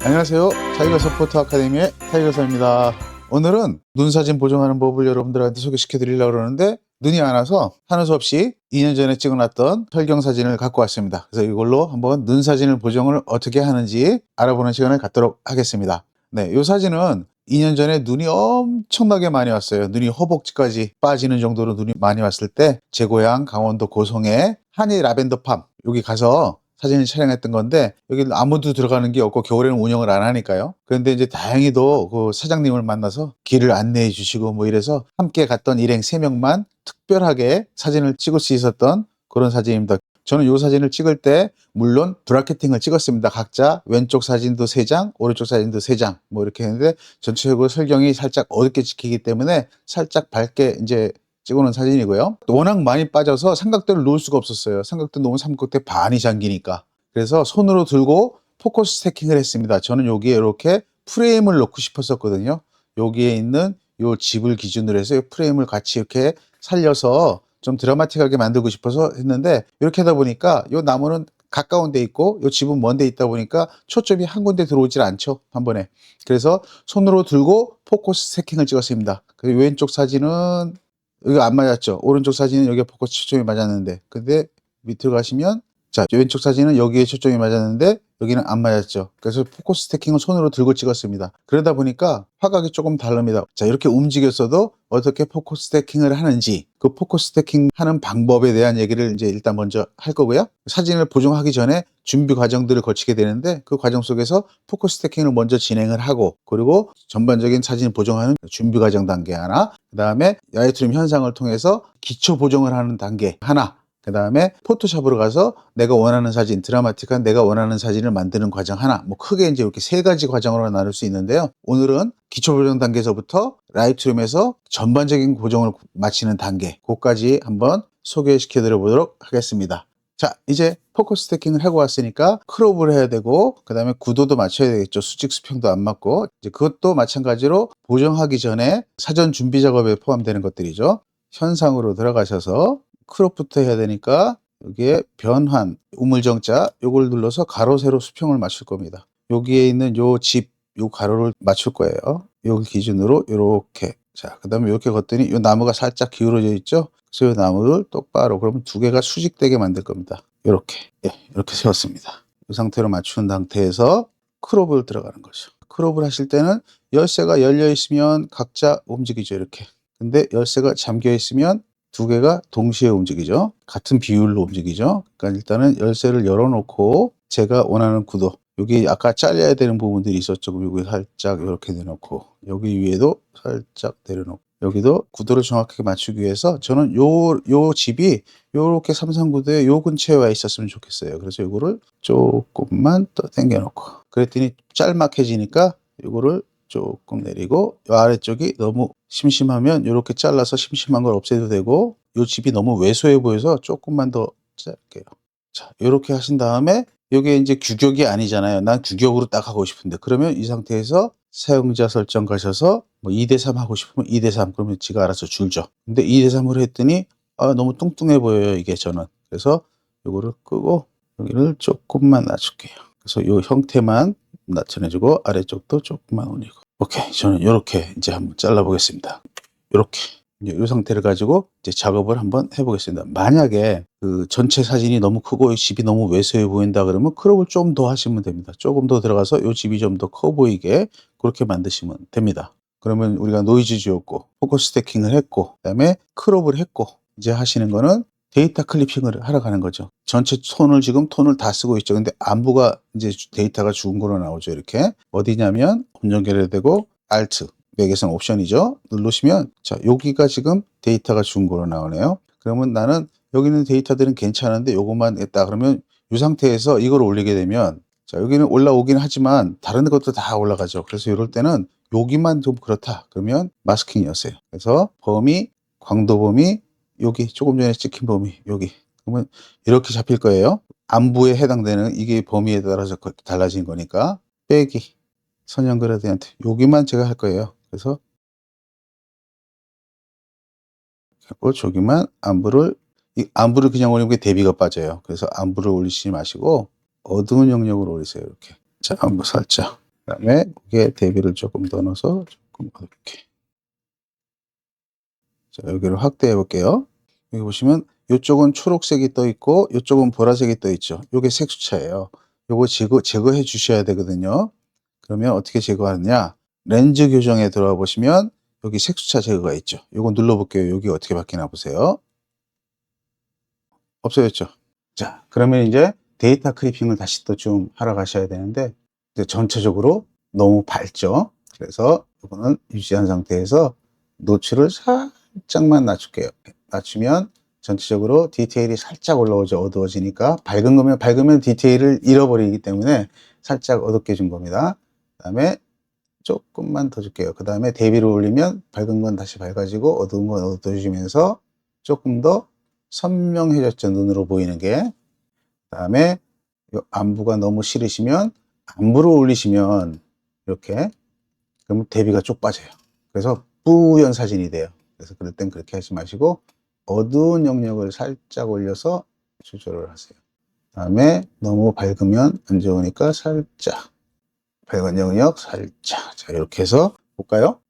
안녕하세요. 타이거 서포트 아카데미의 타이거사입니다. 오늘은 눈 사진 보정하는 법을 여러분들한테 소개시켜 드리려고 그러는데 눈이 안 와서 하는 수 없이 2년 전에 찍어놨던 혈경 사진을 갖고 왔습니다. 그래서 이걸로 한번 눈 사진을 보정을 어떻게 하는지 알아보는 시간을 갖도록 하겠습니다. 네, 이 사진은 2년 전에 눈이 엄청나게 많이 왔어요. 눈이 허벅지까지 빠지는 정도로 눈이 많이 왔을 때 제 고향 강원도 고성의 한이 라벤더팜 여기 가서 사진을 촬영했던 건데 여기 아무도 들어가는 게 없고 겨울에는 운영을 안 하니까요. 그런데 이제 다행히도 그 사장님을 만나서 길을 안내해 주시고 뭐 이래서 함께 갔던 일행 3명만 특별하게 사진을 찍을 수 있었던 그런 사진입니다. 저는 이 사진을 찍을 때 물론 브라켓팅을 찍었습니다. 각자 왼쪽 사진도 3장, 오른쪽 사진도 3장 뭐 이렇게 했는데 전체적으로 설경이 살짝 어둡게 찍히기 때문에 살짝 밝게 이제 찍어놓은 사진이고요. 워낙 많이 빠져서 삼각대를 놓을 수가 없었어요. 삼각대 놓으면 삼각대 반이 잠기니까. 그래서 손으로 들고 포커스 스태킹을 했습니다. 저는 여기에 이렇게 프레임을 넣고 싶었었거든요. 여기에 있는 요 집을 기준으로 해서 이 프레임을 같이 이렇게 살려서 좀 드라마틱하게 만들고 싶어서 했는데 이렇게 하다 보니까 요 나무는 가까운 데 있고 요 집은 먼 데 있다 보니까 초점이 한 군데 들어오질 않죠. 한 번에. 그래서 손으로 들고 포커스 스태킹을 찍었습니다. 그리고 왼쪽 사진은 여기 안 맞았죠. 오른쪽 사진은 여기에 포커스 초점이 맞았는데 근데 밑으로 가시면 자 왼쪽 사진은 여기에 초점이 맞았는데 여기는 안 맞았죠. 그래서 포커스 스태킹을 손으로 들고 찍었습니다. 그러다 보니까 화각이 조금 다릅니다. 자 이렇게 움직였어도 어떻게 포커스 스태킹을 하는지 그 포커스 스태킹 하는 방법에 대한 얘기를 이제 일단 먼저 할 거고요. 사진을 보정하기 전에 준비 과정들을 거치게 되는데 그 과정 속에서 포커스 스태킹을 먼저 진행을 하고 그리고 전반적인 사진 보정하는 준비 과정 단계 하나 그 다음에 라이트룸 현상을 통해서 기초 보정을 하는 단계 하나 그 다음에 포토샵으로 가서 내가 원하는 사진, 드라마틱한 내가 원하는 사진을 만드는 과정 하나, 뭐 크게 이제 이렇게 3가지 과정으로 나눌 수 있는데요. 오늘은 기초 보정 단계에서부터 라이트룸에서 전반적인 보정을 마치는 단계, 그것까지 한번 소개시켜 드려 보도록 하겠습니다. 자, 이제 포커스 스태킹을 하고 왔으니까 크롭을 해야 되고, 그 다음에 구도도 맞춰야 되겠죠. 수직 수평도 안 맞고, 이제 그것도 마찬가지로 보정하기 전에 사전 준비 작업에 포함되는 것들이죠. 현상으로 들어가셔서 크롭부터 해야 되니까 여기에 변환, 우물정자 요걸 눌러서 가로 세로 수평을 맞출 겁니다. 여기에 있는 요 집, 요 가로를 맞출 거예요. 여기 기준으로 요렇게. 자, 그 다음에 이렇게 걷더니 요 나무가 살짝 기울어져 있죠? 그래서 요 나무를 똑바로 그러면 2개가 수직되게 만들 겁니다. 요렇게. 예, 이렇게 세웠습니다. 이 상태로 맞춘 상태에서 크롭을 들어가는 거죠. 크롭을 하실 때는 열쇠가 열려 있으면 각자 움직이죠, 이렇게. 근데 열쇠가 잠겨 있으면 2개가 동시에 움직이죠. 같은 비율로 움직이죠. 그러니까 일단은 열쇠를 열어놓고 제가 원하는 구도 여기 아까 잘려야 되는 부분들이 있었죠. 여기 살짝 이렇게 내놓고 여기 위에도 살짝 내려놓고 여기도 구도를 정확하게 맞추기 위해서 저는 요 집이 요렇게 삼성구도에 요 근처에 와 있었으면 좋겠어요. 그래서 요거를 조금만 더 당겨놓고 그랬더니 짤막해지니까 요거를 조금 내리고 이 아래쪽이 너무 심심하면 이렇게 잘라서 심심한 걸 없애도 되고 이 집이 너무 왜소해 보여서 조금만 더 짧게요. 자, 이렇게 하신 다음에 이게 이제 규격이 아니잖아요. 난 규격으로 딱 하고 싶은데 그러면 이 상태에서 사용자 설정 가셔서 뭐 2대3 하고 싶으면 2대3 그러면 지가 알아서 줄죠. 근데 2대3으로 했더니 너무 뚱뚱해 보여요 이게 저는. 그래서 이거를 끄고 여기를 조금만 낮출게요. 그래서 이 형태만 낮춰내주고 아래쪽도 조금만 올리고 오케이 저는 이렇게 이제 한번 잘라 보겠습니다. 이렇게 이제 이 상태를 가지고 이제 작업을 한번 해보겠습니다. 만약에 그 전체 사진이 너무 크고 이 집이 너무 왜소해 보인다 그러면 크롭을 좀 더 하시면 됩니다. 조금 더 들어가서 이 집이 좀 더 커 보이게 그렇게 만드시면 됩니다. 그러면 우리가 노이즈 지웠고 포커스 스태킹을 했고 그다음에 크롭을 했고 이제 하시는 거는 데이터 클리핑을 하러 가는 거죠. 전체 톤을 다 쓰고 있죠. 근데 안부가 이제 데이터가 죽은 거로 나오죠. 이렇게. 어디냐면 홈 연결해야 되고 Alt, 맥에서는 옵션이죠. 누르시면 자, 여기가 지금 데이터가 죽은 거로 나오네요. 그러면 나는 여기 있는 데이터들은 괜찮은데 요것만 했다 그러면 이 상태에서 이걸 올리게 되면 자, 여기는 올라오긴 하지만 다른 것도 다 올라가죠. 그래서 이럴 때는 여기만 좀 그렇다. 그러면 마스킹이었어요. 그래서 범위, 광도 범위 여기 조금 전에 찍힌 범위 여기 그러면 이렇게 잡힐 거예요. 안부에 해당되는 이게 범위에 따라서 달라진 거니까 빼기 선형 그라디언트 여기만 제가 할 거예요. 그래서 저기만 안부를 그냥 올리면 대비가 빠져요. 그래서 안부를 올리시지 마시고 어두운 영역으로 올리세요. 이렇게 자 안부 살짝 그다음에 여기에 대비를 조금 더 넣어서 조금 어둡게. 자, 여기를 확대해 볼게요. 여기 보시면 이쪽은 초록색이 떠 있고 이쪽은 보라색이 떠 있죠. 요게 색수차예요. 요거 제거해 주셔야 되거든요. 그러면 어떻게 제거하느냐? 렌즈 교정에 들어가 보시면 여기 색수차 제거가 있죠. 요거 눌러 볼게요. 여기 어떻게 바뀌나 보세요. 없어졌죠. 자, 그러면 이제 데이터 크리핑을 다시 또 좀 하러 가셔야 되는데, 이제 전체적으로 너무 밝죠. 그래서 이거는 유지한 상태에서 노출을 살짝만 낮출게요. 낮추면 전체적으로 디테일이 살짝 올라오죠. 어두워지니까. 밝으면 디테일을 잃어버리기 때문에 살짝 어둡게 준 겁니다. 그 다음에 조금만 더 줄게요. 그 다음에 대비를 올리면 밝은 건 다시 밝아지고 어두운 건 어두워지면서 조금 더 선명해졌죠. 눈으로 보이는 게. 그 다음에 안부가 너무 싫으시면 안부를 올리시면 이렇게, 그러면 대비가 쪽 빠져요. 그래서 뿌연 사진이 돼요. 그래서 그럴 땐 그렇게 하지 마시고 어두운 영역을 살짝 올려서 조절을 하세요. 그 다음에 너무 밝으면 안 좋으니까 살짝, 밝은 영역 살짝. 자, 이렇게 해서 볼까요?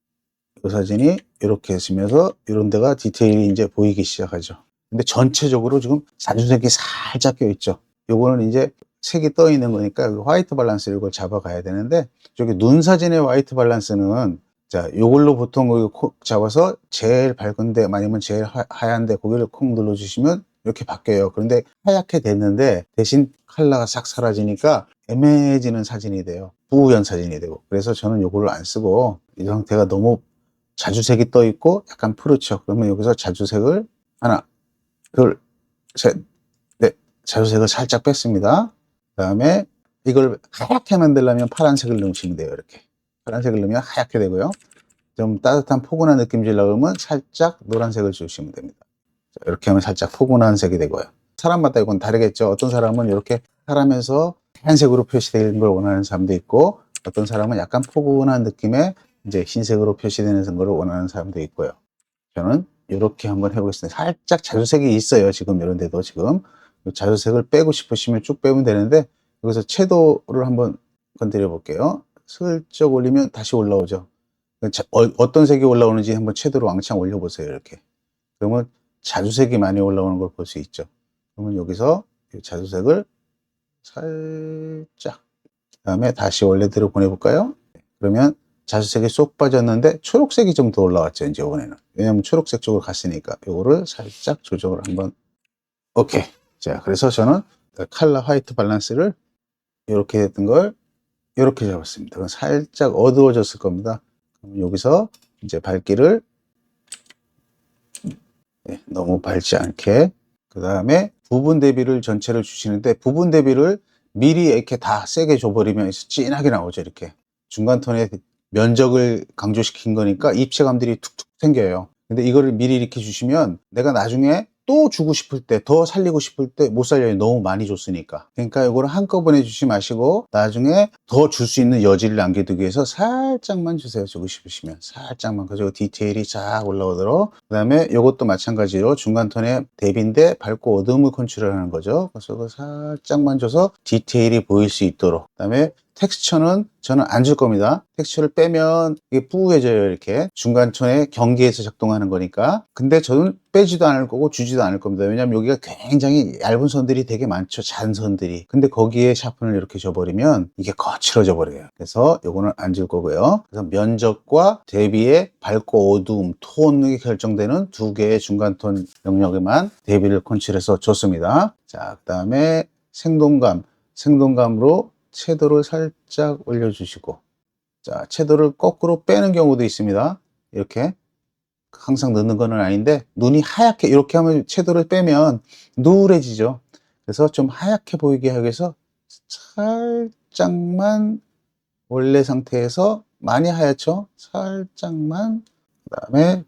이 사진이 이렇게 있으면서 이런 데가 디테일이 이제 보이기 시작하죠. 근데 전체적으로 지금 자주색이 살짝 껴 있죠. 요거는 이제 색이 떠 있는 거니까 화이트 밸런스를 이걸 잡아가야 되는데, 저기 눈 사진의 화이트 밸런스는, 자, 요걸로 보통 잡아서 제일 밝은데 아니면 제일 하얀데 고개를 콕 눌러주시면 이렇게 바뀌어요. 그런데 하얗게 됐는데 대신 컬러가 싹 사라지니까 애매해지는 사진이 돼요. 부연 사진이 되고. 그래서 저는 요거를 안 쓰고, 이 상태가 너무 자주색이 떠 있고 약간 푸르죠. 그러면 여기서 자주색을 하나, 둘, 셋, 넷. 자주색을 살짝 뺐습니다. 그 다음에 이걸 하얗게 만들려면 파란색을 넣으시면 돼요. 이렇게 파란색을 넣으면 하얗게 되고요. 좀 따뜻한 포근한 느낌 주려고 하면 살짝 노란색을 주시면 됩니다. 자, 이렇게 하면 살짝 포근한 색이 되고요. 사람마다 이건 다르겠죠. 어떤 사람은 이렇게 하라면서 하얀색으로 표시되는 걸 원하는 사람도 있고, 어떤 사람은 약간 포근한 느낌의 이제 흰색으로 표시되는 걸 원하는 사람도 있고요. 저는 이렇게 한번 해보겠습니다. 살짝 자주색이 있어요. 지금 이런 데도 지금 자주색을 빼고 싶으시면 쭉 빼면 되는데, 여기서 채도를 한번 건드려 볼게요. 슬쩍 올리면 다시 올라오죠. 어떤 색이 올라오는지 한번 채도로 왕창 올려보세요. 이렇게. 그러면 자주색이 많이 올라오는 걸 볼 수 있죠. 그러면 여기서 이 자주색을 살짝, 그 다음에 다시 원래대로 보내볼까요? 그러면 자주색이 쏙 빠졌는데 초록색이 좀 더 올라왔죠. 이제 이번에는. 왜냐면 초록색 쪽으로 갔으니까. 요거를 살짝 조정을 한번. 오케이. 자, 그래서 저는 컬러 화이트 밸런스를 이렇게 했던 걸 이렇게 잡았습니다. 그럼 살짝 어두워졌을 겁니다. 그럼 여기서 이제 밝기를, 너무 밝지 않게, 그 다음에 부분 대비를 전체를 주시는데, 부분 대비를 미리 이렇게 다 세게 줘버리면 진하게 나오죠. 이렇게 중간 톤의 면적을 강조시킨 거니까 입체감들이 툭툭 생겨요. 근데 이거를 미리 이렇게 주시면 내가 나중에 또 주고 싶을 때, 더 살리고 싶을 때 못 살려요. 너무 많이 줬으니까. 그러니까 이거를 한꺼번에 주지 마시고 나중에 더 줄 수 있는 여지를 남겨두기 위해서 살짝만 주세요. 주고 싶으시면 살짝만. 그리고 디테일이 쫙 올라오도록. 그 다음에 이것도 마찬가지로 중간 톤의 대비인데 밝고 어두움을 컨트롤하는 거죠. 그래서 그거 살짝만 줘서 디테일이 보일 수 있도록. 그 다음에 텍스처는 저는 안 줄 겁니다. 텍스처를 빼면 이게 뿌해져요. 이렇게 중간톤의 경계에서 작동하는 거니까. 근데 저는 빼지도 않을 거고 주지도 않을 겁니다. 왜냐하면 여기가 굉장히 얇은 선들이 되게 많죠. 잔선들이. 근데 거기에 샤픈을 이렇게 줘버리면 이게 거칠어져 버려요. 그래서 요거는 안 줄 거고요. 그래서 면적과 대비의 밝고 어두움, 톤이 결정되는 두 개의 중간톤 영역에만 대비를 컨트롤해서 줬습니다. 자, 그 다음에 생동감으로 채도를 살짝 올려주시고, 자, 채도를 거꾸로 빼는 경우도 있습니다. 이렇게 항상 넣는 건 아닌데, 눈이 하얗게 이렇게 하면 채도를 빼면 누래지죠. 그래서 좀 하얗게 보이게 하기 위해서 살짝만, 원래 상태에서 많이 하얗죠? 살짝만. 그 다음에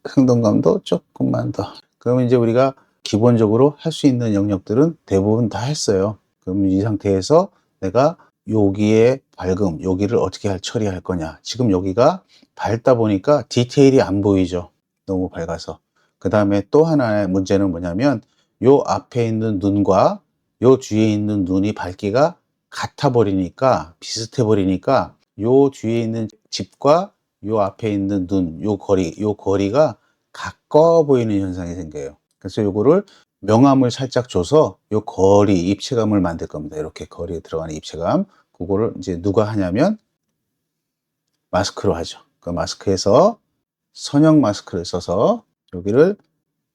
생동감도 조금만 더. 그러면 이제 우리가 기본적으로 할 수 있는 영역들은 대부분 다 했어요. 그럼 이 상태에서 내가 여기에 밝음, 여기를 어떻게 처리할 거냐. 지금 여기가 밝다 보니까 디테일이 안 보이죠. 너무 밝아서. 그 다음에 또 하나의 문제는 뭐냐면 요 앞에 있는 눈과 요 뒤에 있는 눈이 밝기가 같아 버리니까, 비슷해 버리니까 요 뒤에 있는 집과 요 앞에 있는 눈, 요 거리가 가까워 보이는 현상이 생겨요. 그래서 요거를 명암을 살짝 줘서 요 거리, 입체감을 만들 겁니다. 이렇게 거리에 들어가는 입체감. 그거를 이제 누가 하냐면 마스크로 하죠. 그 마스크에서 선형 마스크를 써서 여기를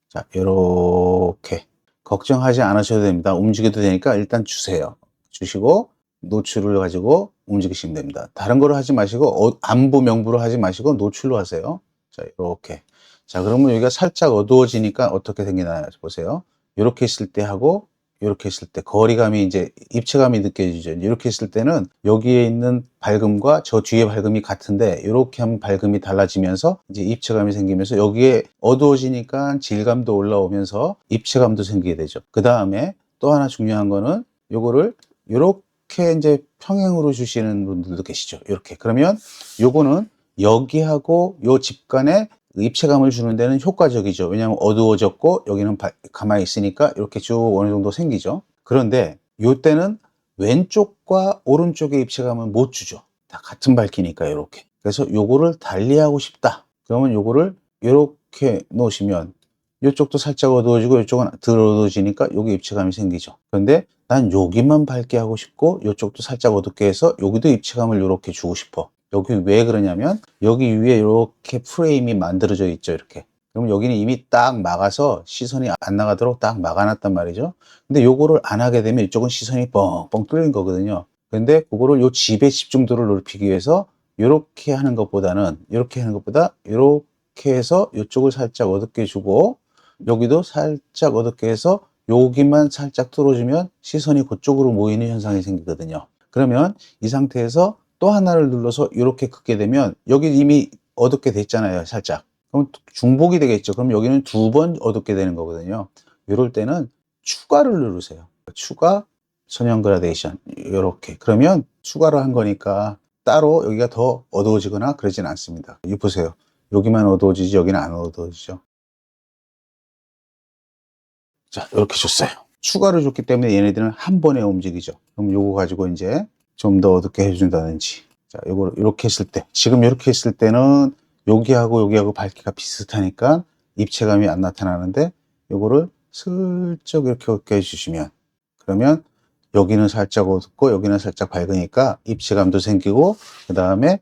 자, 요렇게 걱정하지 않으셔도 됩니다. 움직여도 되니까 일단 주세요. 주시고 노출을 가지고 움직이시면 됩니다. 다른 거로 하지 마시고 안부 명부로 하지 마시고 노출로 하세요. 자, 이렇게. 자, 그러면 여기가 살짝 어두워지니까 어떻게 생기나 보세요. 이렇게 있을 때 하고 이렇게 있을 때 거리감이 이제 입체감이 느껴지죠. 이렇게 있을 때는 여기에 있는 밝음과 저 뒤에 밝음이 같은데 이렇게 하면 밝음이 달라지면서 이제 입체감이 생기면서 여기에 어두워지니까 질감도 올라오면서 입체감도 생기게 되죠. 그 다음에 또 하나 중요한 거는 요거를 이렇게 이제 평행으로 주시는 분들도 계시죠. 이렇게. 그러면 요거는 여기하고 요 집간에 입체감을 주는 데는 효과적이죠. 왜냐하면 어두워졌고 여기는 가만히 있으니까 이렇게 쭉 어느 정도 생기죠. 그런데 요때는 왼쪽과 오른쪽의 입체감은 못 주죠. 다 같은 밝기니까 이렇게. 그래서 요거를 달리하고 싶다. 그러면 요거를 이렇게 놓으시면 이쪽도 살짝 어두워지고 이쪽은 덜 어두워지니까 여기 입체감이 생기죠. 그런데 난 여기만 밝게 하고 싶고 이쪽도 살짝 어둡게 해서 여기도 입체감을 이렇게 주고 싶어. 여기 왜 그러냐면 여기 위에 이렇게 프레임이 만들어져 있죠. 이렇게. 그럼 여기는 이미 딱 막아서 시선이 안 나가도록 딱 막아놨단 말이죠. 근데 요거를 안 하게 되면 이쪽은 시선이 뻥뻥 뚫린 거거든요. 근데 그거를 요 집의 집중도를 높이기 위해서 이렇게 하는 것보다는 이렇게 하는 것보다 이렇게 해서 이쪽을 살짝 어둡게 주고 여기도 살짝 어둡게 해서 여기만 살짝 뚫어주면 시선이 그쪽으로 모이는 현상이 생기거든요. 그러면 이 상태에서 또 하나를 눌러서 이렇게 긋게 되면 여기 이미 어둡게 됐잖아요. 살짝. 그럼 중복이 되겠죠. 그럼 여기는 두 번 어둡게 되는 거거든요. 이럴 때는 추가를 누르세요. 추가, 선형 그라데이션 이렇게. 그러면 추가로 한 거니까 따로 여기가 더 어두워지거나 그러진 않습니다. 이 보세요. 여기만 어두워지지 여기는 안 어두워지죠. 자, 이렇게 줬어요. 추가로 줬기 때문에 얘네들은 한 번에 움직이죠. 그럼 요거 가지고 이제 좀 더 어둡게 해준다든지. 자, 요거 이렇게 했을 때, 지금 이렇게 했을 때는 여기하고 밝기가 비슷하니까 입체감이 안 나타나는데 요거를 슬쩍 이렇게 어둡게 해주시면 그러면 여기는 살짝 어둡고 여기는 살짝 밝으니까 입체감도 생기고 그 다음에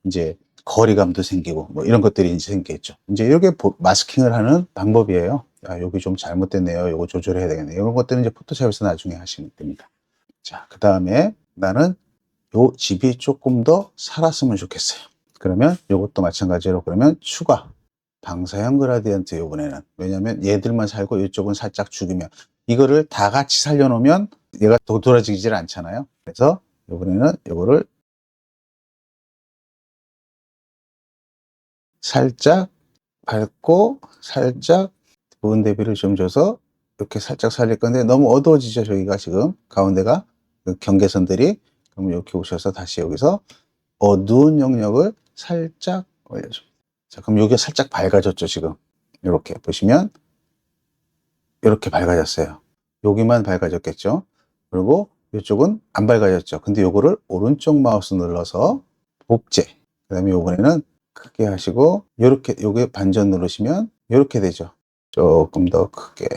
이제 거리감도 생기고 뭐 이런 것들이 이제 생기겠죠. 이제 이렇게 마스킹을 하는 방법이에요. 아, 여기 좀 잘못됐네요. 요거 조절해야 되겠네요. 이런 것들은 이제 포토샵에서 나중에 하시면 됩니다. 자, 그 다음에 나는 요 집이 조금 더 살았으면 좋겠어요. 그러면 요것도 마찬가지로 그러면 추가 방사형 그라디언트 요번에는 왜냐면 얘들만 살고 이쪽은 살짝 죽이면 이거를 다 같이 살려놓으면 얘가 도드라지질 않잖아요. 그래서 요번에는 요거를 살짝 밝고 살짝 부분 대비를 좀 줘서 이렇게 살짝 살릴 건데 너무 어두워지죠. 저기가 지금 가운데가 그 경계선들이 그럼 이렇게 오셔서 다시 여기서 어두운 영역을 살짝 올려줍니다. 자, 그럼 여기가 살짝 밝아졌죠. 지금 이렇게 보시면 이렇게 밝아졌어요. 여기만 밝아졌겠죠. 그리고 이쪽은 안 밝아졌죠. 근데 요거를 오른쪽 마우스 눌러서 복제 그 다음에 요번에는 크게 하시고 요렇게 요게 반전 누르시면 요렇게 되죠. 조금 더 크게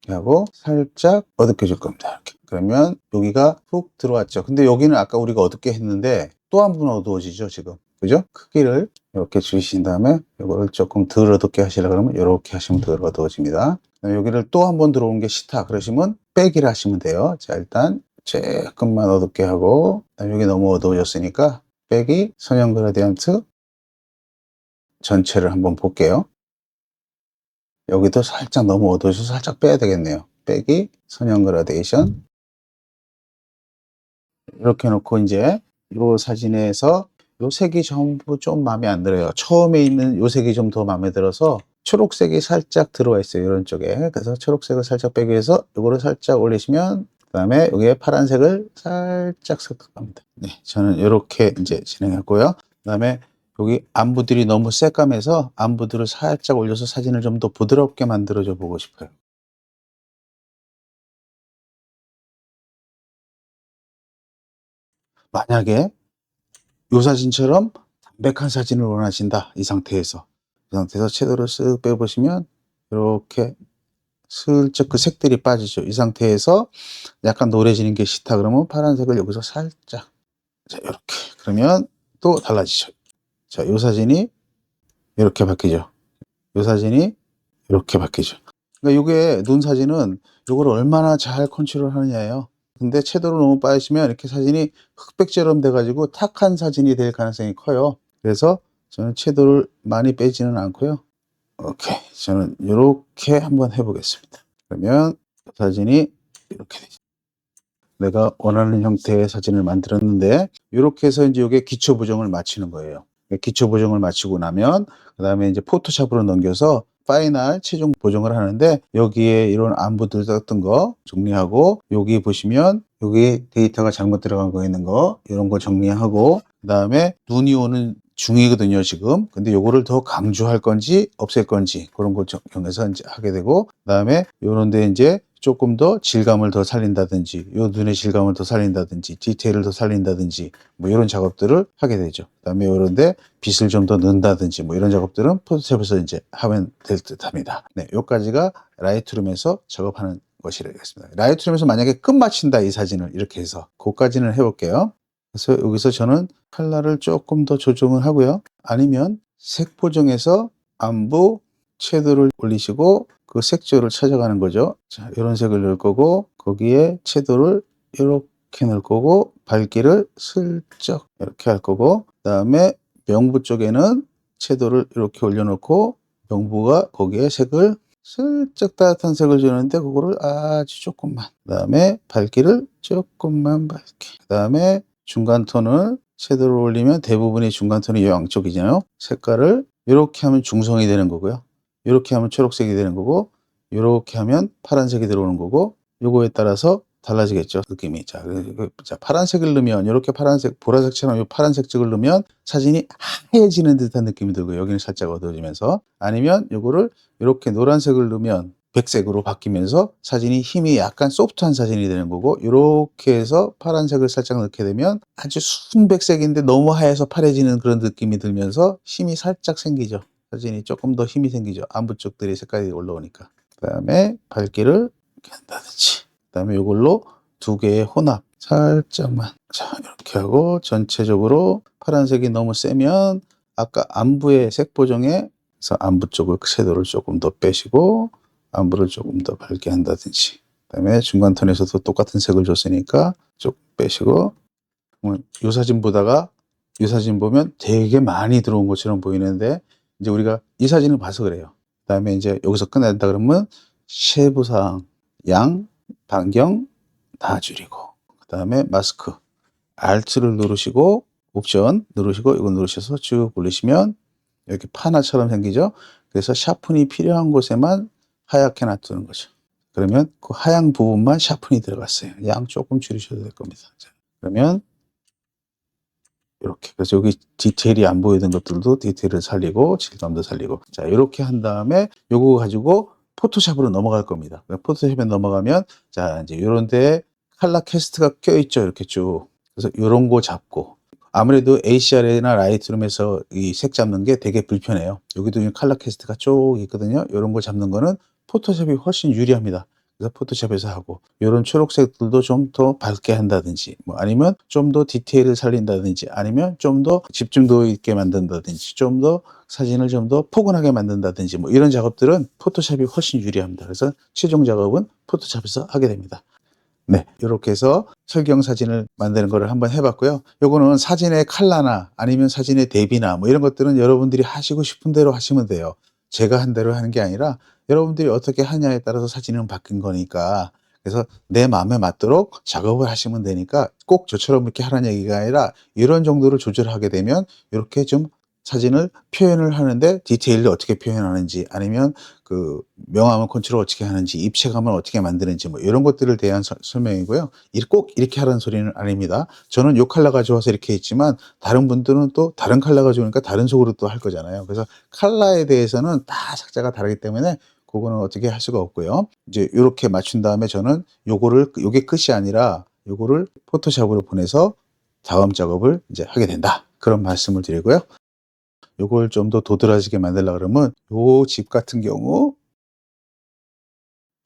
하고 살짝 어둡게 줄 겁니다. 이렇게. 그러면 여기가 훅 들어왔죠. 근데 여기는 아까 우리가 어둡게 했는데 또 한 번 어두워지죠. 지금 그죠? 크기를 이렇게 주신 다음에 이거를 조금 덜 어둡게 하시려고 그러면 이렇게 하시면 덜 어두워집니다. 여기를 또 한 번 들어온 게 싫다 그러시면 빼기를 하시면 돼요. 자, 일단 조금만 어둡게 하고 여기 너무 어두워졌으니까 빼기 선형 그라디언트 전체를 한번 볼게요. 여기도 살짝 너무 어두워져서 살짝 빼야 되겠네요. 빼기 선형 그라데이션 이렇게 놓고 이제 이 사진에서 요 색이 전부 좀 마음에 안 들어요. 처음에 있는 요 색이 좀 더 마음에 들어서 초록색이 살짝 들어와 있어요. 이런 쪽에. 그래서 초록색을 살짝 빼기 위해서 요거를 살짝 올리시면 그다음에 여기에 파란색을 살짝 섞어갑니다. 네, 저는 이렇게 이제 진행했고요. 그다음에 여기 안부들이 너무 새까매서 안부들을 살짝 올려서 사진을 좀 더 부드럽게 만들어줘 보고 싶어요. 만약에 이 사진처럼 담백한 사진을 원하신다. 이 상태에서 채도를 쓱 빼보시면 이렇게 슬쩍 그 색들이 빠지죠. 이 상태에서 약간 노래지는 게 싫다 그러면 파란색을 여기서 살짝, 자 이렇게, 그러면 또 달라지죠. 자, 이 사진이 이렇게 바뀌죠. 이 사진이 이렇게 바뀌죠. 그러니까 이게 눈 사진은 이걸 얼마나 잘 컨트롤 하느냐예요. 근데 채도를 너무 빠지시면 이렇게 사진이 흑백처럼 돼가지고 탁한 사진이 될 가능성이 커요. 그래서 저는 채도를 많이 빼지는 않고요. 오케이, 저는 이렇게 한번 해보겠습니다. 그러면 사진이 이렇게 되죠. 내가 원하는 형태의 사진을 만들었는데 이렇게 해서 이제 이게 기초 보정을 마치는 거예요. 기초 보정을 마치고 나면 그 다음에 이제 포토샵으로 넘겨서 파이널 최종 보정을 하는데, 여기에 이런 안부들 썼던 거 정리하고, 여기 보시면 여기 데이터가 잘못 들어간 거 있는 거 이런 거 정리하고, 그 다음에 눈이 오는 중이거든요 지금. 근데 요거를 더 강조할 건지 없앨 건지 그런 걸 정해서 이제 하게 되고, 그 다음에 요런데 이제 조금 더 질감을 더 살린다든지, 요 눈의 질감을 더 살린다든지, 디테일을 더 살린다든지, 뭐 이런 작업들을 하게 되죠. 그 다음에 요런데 빛을 좀 더 넣는다든지, 뭐 이런 작업들은 포토샵에서 이제 하면 될 듯 합니다. 네, 요까지가 라이트룸에서 작업하는 것이겠습니다. 라이트룸에서 만약에 끝마친다, 이 사진을 이렇게 해서, 그까지는 해볼게요. 그래서 여기서 저는 컬러를 조금 더 조정을 하고요. 아니면 색 보정에서 안부 채도를 올리시고 그 색조를 찾아가는 거죠. 자, 이런 색을 넣을 거고, 거기에 채도를 이렇게 넣을 거고, 밝기를 슬쩍 이렇게 할 거고, 그 다음에 명부 쪽에는 채도를 이렇게 올려놓고, 명부가 거기에 색을 슬쩍 따뜻한 색을 주는데 그거를 아주 조금만, 그 다음에 밝기를 조금만 밝게, 그 다음에 중간 톤을 채도를 올리면 대부분의 중간 톤이 이 양쪽이잖아요. 색깔을 이렇게 하면 중성이 되는 거고요. 이렇게 하면 초록색이 되는 거고, 이렇게 하면 파란색이 들어오는 거고, 요거에 따라서 달라지겠죠, 느낌이. 자, 자, 파란색을 넣으면 이렇게 파란색, 보라색처럼 이 파란색 쪽을 넣으면 사진이 하얘지는 듯한 느낌이 들고요. 여기는 살짝 어두워지면서. 아니면 요거를 이렇게 노란색을 넣으면 백색으로 바뀌면서 사진이 힘이 약간 소프트한 사진이 되는 거고, 이렇게 해서 파란색을 살짝 넣게 되면 아주 순백색인데 너무 하얘서 파래지는 그런 느낌이 들면서 힘이 살짝 생기죠. 사진이 조금 더 힘이 생기죠. 안부 쪽들이 색깔이 올라오니까. 그 다음에 밝기를 이렇게 한다든지, 그 다음에 이걸로 두 개의 혼합 살짝만, 자 이렇게 하고, 전체적으로 파란색이 너무 세면 아까 안부의 색 보정에서 안부 쪽을 섀도우를 조금 더 빼시고 안부를 조금 더 밝게 한다든지, 그 다음에 중간 톤에서도 똑같은 색을 줬으니까 조금 빼시고, 이 사진 보다가 이 사진 보면 되게 많이 들어온 것처럼 보이는데, 이제 우리가 이 사진을 봐서 그래요. 그 다음에 이제 여기서 끝낸다 그러면 세부사항, 양, 반경 다 줄이고, 그 다음에 마스크, Alt를 누르시고 옵션 누르시고 이거 누르셔서 쭉 올리시면 이렇게 파나처럼 생기죠. 그래서 샤픈이 필요한 곳에만 하얗게 놔두는 거죠. 그러면 그 하얀 부분만 샤픈이 들어갔어요. 양 조금 줄이셔도 될 겁니다. 자, 그러면 이렇게, 그래서 여기 디테일이 안 보이던 것들도 디테일을 살리고 질감도 살리고, 자 이렇게 한 다음에 요거 가지고 포토샵으로 넘어갈 겁니다. 포토샵에 넘어가면, 자 이제 요런 데에 컬러 캐스트가 껴 있죠, 이렇게 쭉. 그래서 요런 거 잡고, 아무래도 ACR이나 라이트룸에서 이 색 잡는 게 되게 불편해요. 여기도 컬러 캐스트가 쭉 있거든요. 요런 거 잡는 거는 포토샵이 훨씬 유리합니다. 그래서 포토샵에서 하고, 이런 초록색들도 좀 더 밝게 한다든지, 뭐 아니면 좀 더 디테일을 살린다든지, 아니면 좀 더 집중도 있게 만든다든지, 좀 더 사진을 좀 더 포근하게 만든다든지, 뭐 이런 작업들은 포토샵이 훨씬 유리합니다. 그래서 최종 작업은 포토샵에서 하게 됩니다. 네, 이렇게 해서 설경 사진을 만드는 거를 한번 해봤고요. 요거는 사진의 컬러나 아니면 사진의 대비나 뭐 이런 것들은 여러분들이 하시고 싶은 대로 하시면 돼요. 제가 한 대로 하는 게 아니라 여러분들이 어떻게 하냐에 따라서 사진은 바뀐 거니까, 그래서 내 마음에 맞도록 작업을 하시면 되니까 꼭 저처럼 이렇게 하라는 얘기가 아니라, 이런 정도로 조절하게 되면 이렇게 좀 사진을 표현을 하는데 디테일을 어떻게 표현하는지, 아니면 그 명암을 컨트롤 어떻게 하는지, 입체감을 어떻게 만드는지, 뭐 이런 것들을 대한 설명이고요. 꼭 이렇게 하라는 소리는 아닙니다. 저는 요 컬러 가져와서 이렇게 했지만 다른 분들은 또 다른 컬러 가져오니까 다른 속으로 또 할 거잖아요. 그래서 컬러에 대해서는 다 작자가 다르기 때문에 그거는 어떻게 할 수가 없고요. 이제 이렇게 맞춘 다음에 저는 요게 끝이 아니라 요거를 포토샵으로 보내서 다음 작업을 이제 하게 된다. 그런 말씀을 드리고요. 요걸 좀 더 도드라지게 만들려고 그러면 요 집 같은 경우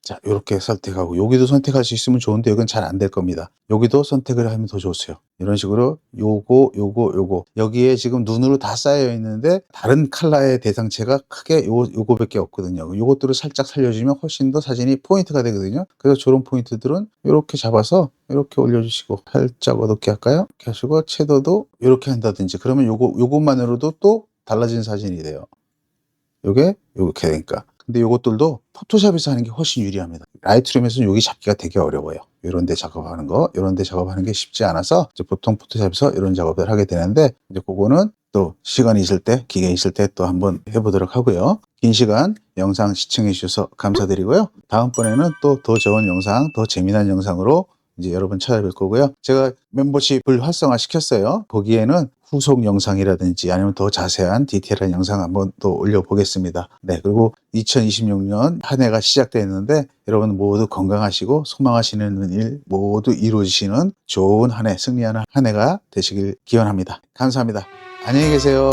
자 요렇게 선택하고 여기도 선택할 수 있으면 좋은데 여기는 잘 안 될 겁니다. 여기도 선택을 하면 더 좋으세요. 이런 식으로 요거 여기에 지금 눈으로 다 쌓여 있는데 다른 컬러의 대상체가 크게 요거밖에 없거든요. 요것들을 살짝 살려주면 훨씬 더 사진이 포인트가 되거든요. 그래서 저런 포인트들은 요렇게 잡아서 요렇게 올려주시고 살짝 어둡게 할까요? 이렇게 하시고 채도도 요렇게 한다든지 그러면 요것만으로도 또 달라진 사진이 돼요. 요게 요렇게 되니까. 근데 요것들도 포토샵에서 하는 게 훨씬 유리합니다. 라이트룸에서는 여기 잡기가 되게 어려워요. 요런 데 작업하는 거, 요런 데 작업하는 게 쉽지 않아서 이제 보통 포토샵에서 이런 작업을 하게 되는데 이제 그거는 또 시간이 있을 때, 기회 있을 때 또 한번 해보도록 하고요. 긴 시간 영상 시청해 주셔서 감사드리고요. 다음번에는 또 더 좋은 영상, 더 재미난 영상으로 이제 여러분 찾아뵐 거고요. 제가 멤버십을 활성화 시켰어요. 거기에는 후속 영상이라든지 아니면 더 자세한 디테일한 영상 한번 또 올려보겠습니다. 네, 그리고 2026년 한 해가 시작됐는데 여러분 모두 건강하시고 소망하시는 일 모두 이루어지시는 좋은 한 해, 승리하는 한 해가 되시길 기원합니다. 감사합니다. 안녕히 계세요.